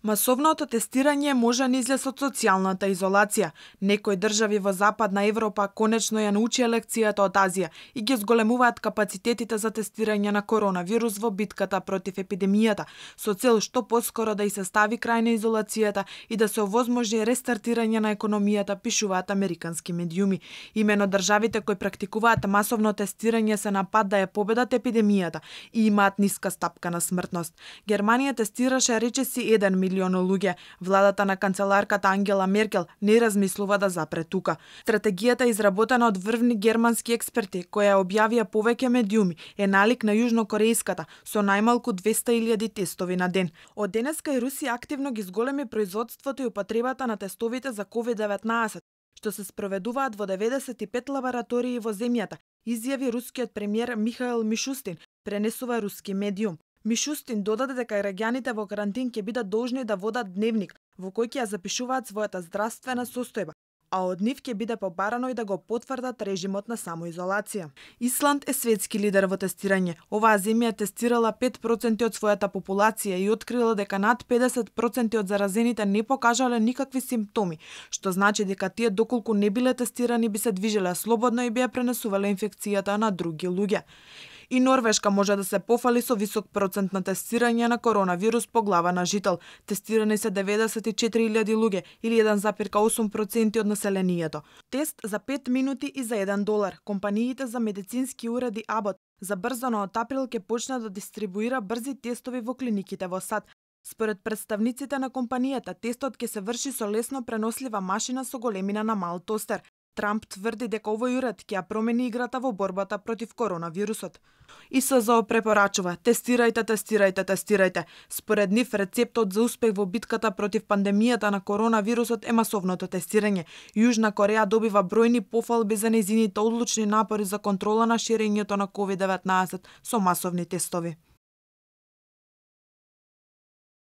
Масовното тестирање може да излез од социјалната изолација. Некои држави во Западна Европа конечно ја научија лекцијата од Азија и ги зголемуваат капацитетите за тестирање на коронавирус во битката против епидемијата, со цел што поскоро да и се стави крај на изолацијата и да се овозможи рестартирање на економијата, пишуваат американски медиуми. Имено државите кои практикуваат масовно тестирање се на пат да ја победат епидемијата и имаат ниска стапка на смртност. Германија тестираше речиси 1 милион луѓе. Владата на канцеларката Ангела Меркел не размислува да запре тука. Стратегијата изработена од врвни германски експерти, која објавија повеќе медиуми, е налик на јужнокорејската, со најмалку 200.000 тестови на ден. Од денеска и Русија активно ги зголеми производството и употребата на тестовите за COVID-19, што се спроведуваат во 95 лаборатории во земјата, изјави рускиот премиер Михаил Мишустин, пренесува руски медиум. Мишустин додаде дека граѓаните во карантин ќе бидат должни да водат дневник во кој ќе ја запишуваат својата здравствена состојба, а од нив ќе биде побарано и да го потврдат режимот на самоизолација. Исланд е светски лидер во тестирање. Оваа земја тестирала 5% од својата популација и открила дека над 50% од заразените не покажале никакви симптоми, што значи дека тие доколку не биле тестирани би се движеле слободно и би ја пренесувале инфекцијата на други луѓе. И Норвешка може да се пофали со висок процент на тестирање на коронавирус по глава на жител. Тестирани се 94.000 луѓе или 1,8% од населението. Тест за 5 минути и за $1. Компаниите за медицински уреди Abbott забрзано од април ќе почне да дистрибуира брзи тестови во клиниките во САД. Според представниците на компанијата, тестот ќе се врши со лесно пренослива машина со големина на мал тостер. Трамп тврди дека овој уред ќе ја промени играта во борбата против коронавирусот. ИСЗО препорачува: тестирајте. Според нив, рецептот за успех во битката против пандемијата на коронавирусот е масовното тестирање. Јужна Кореја добива бројни пофалби за нејзините одлучни напори за контрола на ширењето на COVID-19 со масовни тестови.